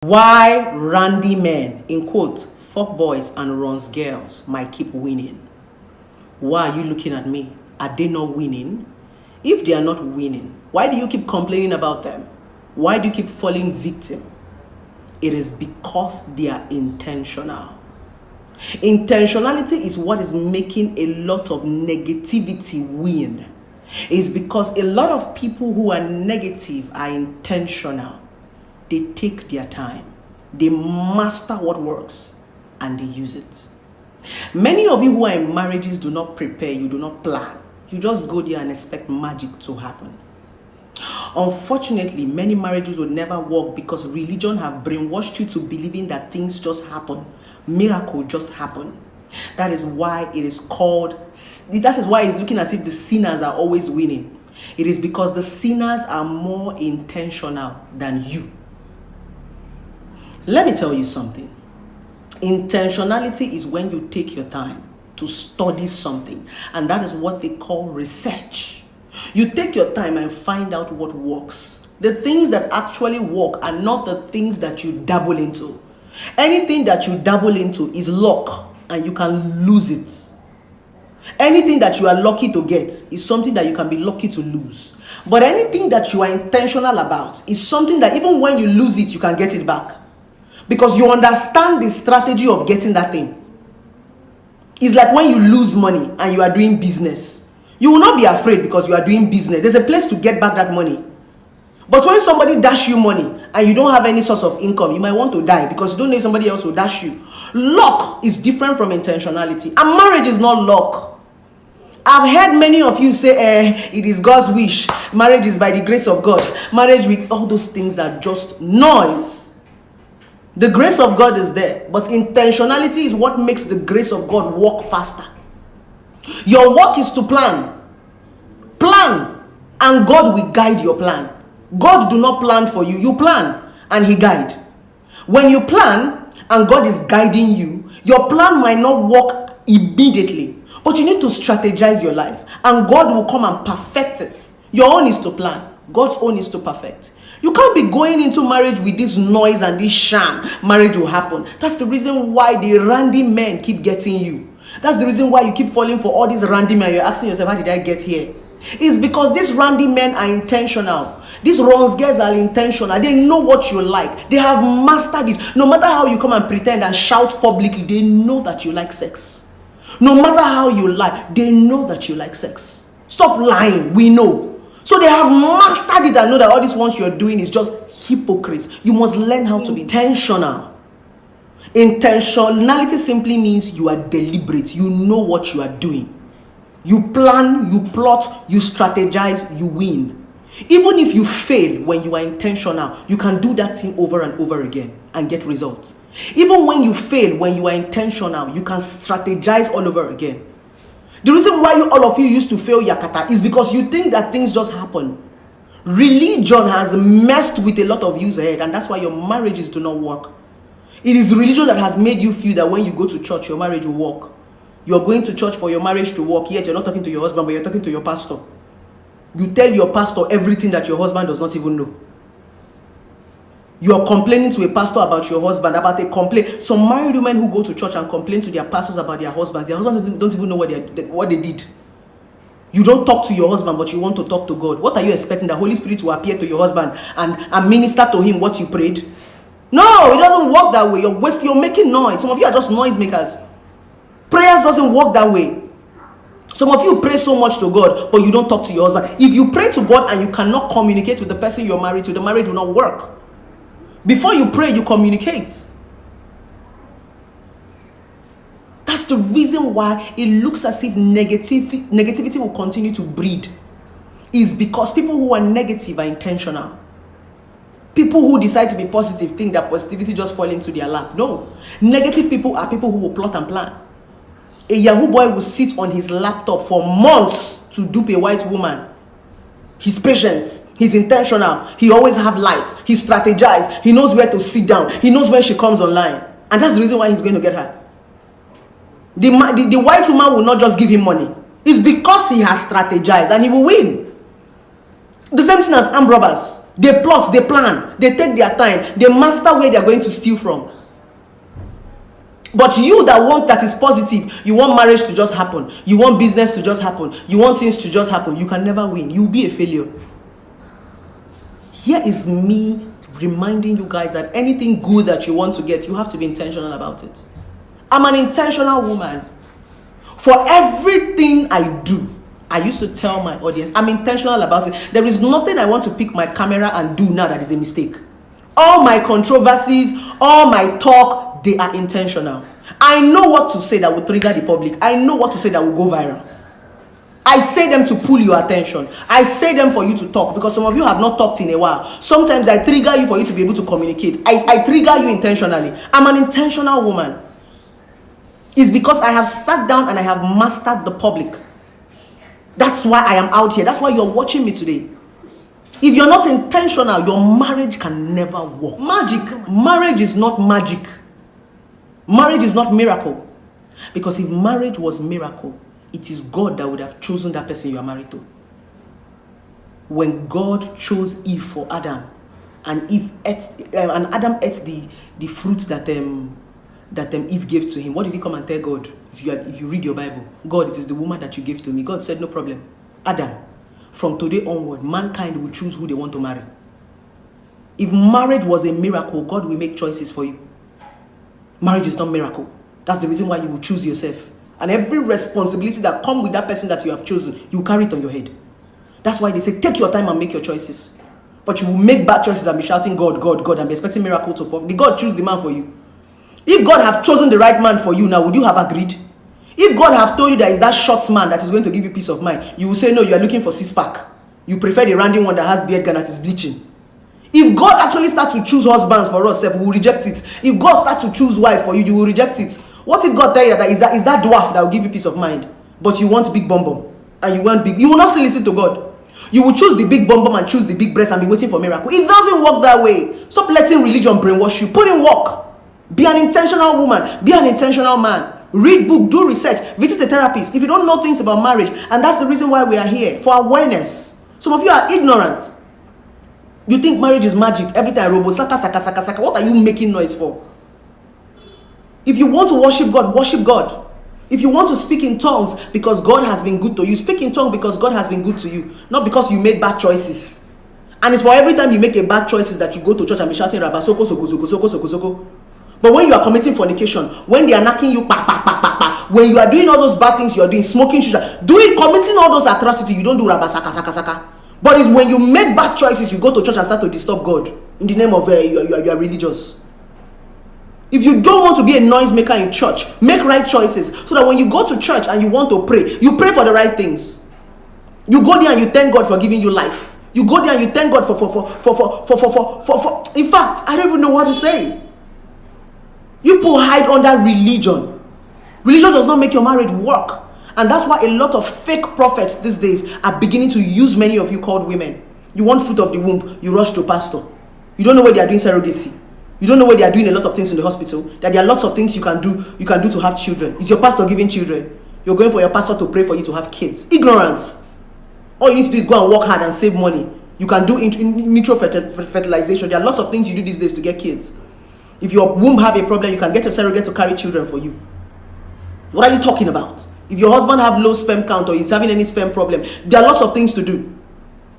Why randy men, in quotes, fuck boys and runs girls might keep winning. Why are you looking at me? Are they not winning? If they are not winning, why do you keep complaining about them? Why do you keep falling victim? It is because they are intentional. Intentionality is what is making a lot of negativity win. It's because a lot of people who are negative are intentional. They take their time. They master what works and they use it. Many of you who are in marriages do not prepare, you do not plan. You just go there and expect magic to happen. Unfortunately, many marriages will never work because religion have brainwashed you to believing that things just happen. Miracle just happen. That is why it is called, that is why it's looking as if the sinners are always winning. It is because the sinners are more intentional than you. Let me tell you something. Intentionality is when you take your time to study something, and that is what they call research. You take your time and find out what works. The things that actually work are not the things that you dabble into. Anything that you dabble into is luck, and you can lose it. Anything that you are lucky to get is something that you can be lucky to lose. But anything that you are intentional about is something that even when you lose it, you can get it back. Because you understand the strategy of getting that thing. It's like when you lose money and you are doing business. You will not be afraid because you are doing business. There's a place to get back that money. But when somebody dash you money and you don't have any source of income, you might want to die because you don't know if somebody else will dash you. Luck is different from intentionality. And marriage is not luck. I've heard many of you say, it is God's wish. Marriage is by the grace of God. Marriage with all those things are just noise. The grace of God is there, but intentionality is what makes the grace of God work faster. Your work is to plan. Plan, and God will guide your plan. God do not plan for you. You plan, and He guide. When you plan, and God is guiding you, your plan might not work immediately, but you need to strategize your life, and God will come and perfect it. Your own is to plan. God's own is to perfect. You can't be going into marriage with this noise and this sham. Marriage will happen. That's the reason why the randy men keep getting you. That's the reason why you keep falling for all these randy men. You're asking yourself, how did I get here? It's because these randy men are intentional. These runs girls are intentional. They know what you like. They have mastered it. No matter how you come and pretend and shout publicly, they know that you like sex. No matter how you lie, they know that you like sex. Stop lying. We know. So they have mastered it and know that all these ones you're doing is just hypocrites. You must learn how to be intentional. Intentionality simply means you are deliberate. You know what you are doing. You plan, you plot, you strategize, you win. Even if you fail when you are intentional, you can do that thing over and over again and get results. Even when you fail when you are intentional, you can strategize all over again. The reason why all of you used to fail Yakata is because you think that things just happen. Religion has messed with a lot of you's head, and that's why your marriages do not work. It is religion that has made you feel that when you go to church, your marriage will work. You're going to church for your marriage to work, yet you're not talking to your husband, but you're talking to your pastor. You tell your pastor everything that your husband does not even know. You're complaining to a pastor about your husband, about a complaint. Some married women who go to church and complain to their pastors about their husbands don't even know what they did. You don't talk to your husband, but you want to talk to God. What are you expecting? The Holy Spirit will appear to your husband and minister to him what you prayed? No, it doesn't work that way. You're making noise. Some of you are just noise makers. Prayers doesn't work that way. Some of you pray so much to God, but you don't talk to your husband. If you pray to God and you cannot communicate with the person you're married to, the marriage will not work. Before you pray, you communicate. That's the reason why it looks as if negativity will continue to breed. Is because people who are negative are intentional. People who decide to be positive think that positivity just falls into their lap. No. Negative people are people who will plot and plan. A Yahoo boy will sit on his laptop for months to dupe a white woman. He's patient. He's intentional. He always have lights. He strategizes. He knows where to sit down. He knows when she comes online. And that's the reason why he's going to get her. The white woman will not just give him money. It's because he has strategized and he will win. The same thing as armed robbers. They plot, they plan, they take their time, they master where they're going to steal from. But you that is positive, you want marriage to just happen, you want business to just happen, you want things to just happen, you can never win. You'll be a failure. Here is me reminding you guys that anything good that you want to get, you have to be intentional about it. I'm an intentional woman. For everything I do, I used to tell my audience, I'm intentional about it. There is nothing I want to pick my camera and do now that is a mistake. All my controversies, all my talk, they are intentional. I know what to say that will trigger the public. I know what to say that will go viral. I say them to pull your attention. I say them for you to talk, because some of you have not talked in a while. Sometimes I trigger you for you to be able to communicate. I trigger you intentionally. I'm an intentional woman. It's because I have sat down and I have mastered the public. That's why I am out here. That's why you're watching me today. If you're not intentional, your marriage can never work. Marriage is not magic. Marriage is not miracle. Because if marriage was miracle, it is God that would have chosen that person you are married to. When God chose Eve for Adam, and Adam ate the fruits that Eve gave to him, what did he come and tell God? If you read your Bible, God, it is the woman that you gave to me. God said, no problem. Adam, from today onward, mankind will choose who they want to marry. If marriage was a miracle, God will make choices for you. Marriage is not a miracle. That's the reason why you will choose yourself. And every responsibility that comes with that person that you have chosen, you carry it on your head. That's why they say, take your time and make your choices. But you will make bad choices and be shouting, God, God, God, and be expecting miracle to fall. Did God choose the man for you? If God have chosen the right man for you now, would you have agreed? If God have told you that is that short man that is going to give you peace of mind, you will say, no, you are looking for six-pack. You prefer the random one that has beard gun that is bleaching. If God actually start to choose husbands for us, we will reject it. If God start to choose wife for you, you will reject it. What if God tell you that is that dwarf that will give you peace of mind, but you want big bum bum, and you want big, you will not still listen to God. You will choose the big bum bum and choose the big breast and be waiting for miracle. It doesn't work that way. Stop letting religion brainwash you. Put in work. Be an intentional woman. Be an intentional man. Read book, do research, visit a therapist if you don't know things about marriage. And that's the reason why we are here, for awareness. Some of you are ignorant. You think marriage is magic. Every time robo saka saka saka saka. What are you making noise for? If you want to worship God, worship God. If you want to speak in tongues because God has been good to you, speak in tongues because God has been good to you, not because you made bad choices. And it's for every time you make a bad choices that you go to church and be shouting Rabba soko soko soko soko soko soko. But when you are committing fornication, when they are knocking you, when you are doing all those bad things you are doing, smoking shisha, committing all those atrocities, you don't do Rabba saka saka saka. But it's when you make bad choices, you go to church and start to disturb God in the name of you are religious. If you don't want to be a noisemaker in church, make right choices so that when you go to church and you want to pray, you pray for the right things. You go there and you thank God for giving you life. You go there and you thank God for. In fact, I don't even know what to say. You people hide under religion. Religion does not make your marriage work. And that's why a lot of fake prophets these days are beginning to use many of you called women. You want fruit of the womb, you rush to pastor. You don't know where they are doing surrogacy. You don't know where they are doing a lot of things in the hospital. That there are lots of things you can do to have children. Is your pastor giving children? You're going for your pastor to pray for you to have kids. Ignorance. All you need to do is go and work hard and save money. You can do vitro fertilization. There are lots of things you do these days to get kids. If your womb have a problem, you can get a surrogate to carry children for you. What are you talking about? If your husband have low sperm count or he's having any sperm problem, there are lots of things to do.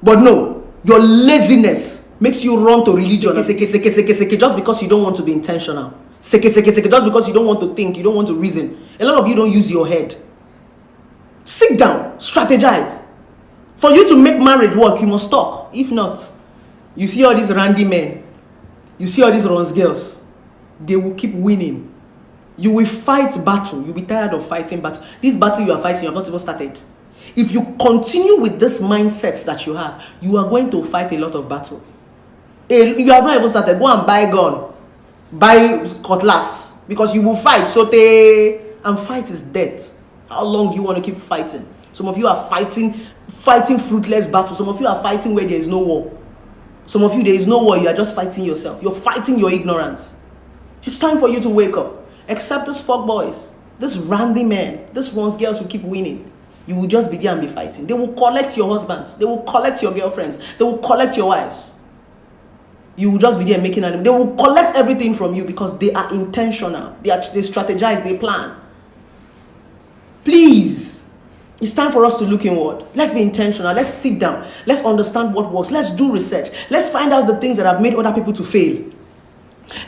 But no, your laziness makes you run to religion just because you don't want to be intentional. Just because you don't want to think, you don't want to reason. A lot of you don't use your head. Sit down, strategize. For you to make marriage work, you must talk. If not, you see all these randy men, you see all these runs girls, they will keep winning. You will fight battle. You'll be tired of fighting battle. This battle you are fighting, you have not even started. If you continue with this mindset that you have, you are going to fight a lot of battle. You have not even started. Go and buy a gun. Buy cutlass. Because you will fight. And fight is death. How long do you want to keep fighting? Some of you are fighting fruitless battles. Some of you are fighting where there is no war. Some of you, there is no war. You are just fighting yourself. You're fighting your ignorance. It's time for you to wake up. Except these fuck boys, this randy men, these ones girls who keep winning. You will just be there and be fighting. They will collect your husbands. They will collect your girlfriends. They will collect your wives. You will just be there making an. They will collect everything from you because they are intentional. They strategize, they plan. Please, it's time for us to look inward. Let's be intentional. Let's sit down. Let's understand what works. Let's do research. Let's find out the things that have made other people to fail.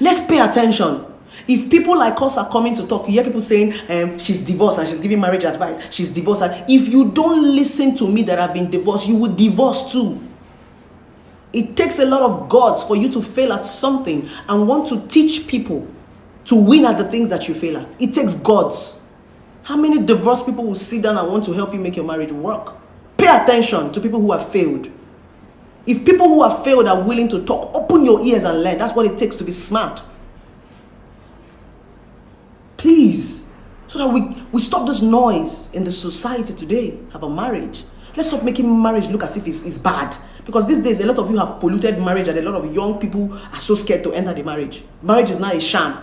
Let's pay attention. If people like us are coming to talk, you hear people saying, she's divorced and she's giving marriage advice. She's divorced. If you don't listen to me that have been divorced, you will divorce too. It takes a lot of guts for you to fail at something and want to teach people to win at the things that you fail at. It takes guts. How many divorced people will sit down and want to help you make your marriage work? Pay attention to people who have failed. If people who have failed are willing to talk, open your ears and learn. That's what it takes to be smart. Please, so that we stop this noise in the society today about marriage. Let's stop making marriage look as if it's bad. Because these days, a lot of you have polluted marriage and a lot of young people are so scared to enter the marriage. Marriage is now a sham.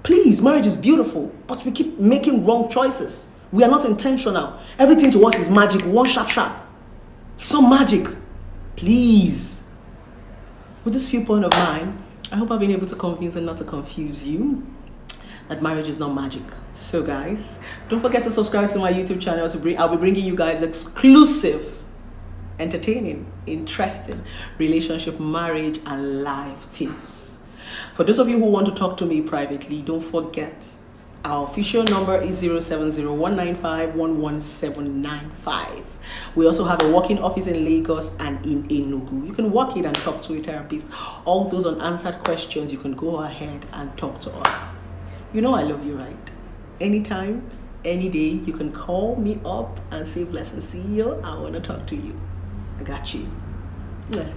Please, marriage is beautiful, but we keep making wrong choices. We are not intentional. Everything to us is magic, one sharp. It's not magic. Please. With this viewpoint of mine, I hope I've been able to convince and not to confuse you that marriage is not magic. So guys, don't forget to subscribe to my YouTube channel. I'll be bringing you guys exclusive, entertaining, interesting relationship, marriage, and life tips. For those of you who want to talk to me privately, don't forget our official number is 070-195-11795. We also have a working office in Lagos and in Enugu. You can walk in and talk to a therapist. All those unanswered questions, you can go ahead and talk to us. You know I love you, right? Anytime, any day, you can call me up and say, "Blessing, CEO, I want to talk to you." I got you. Yeah.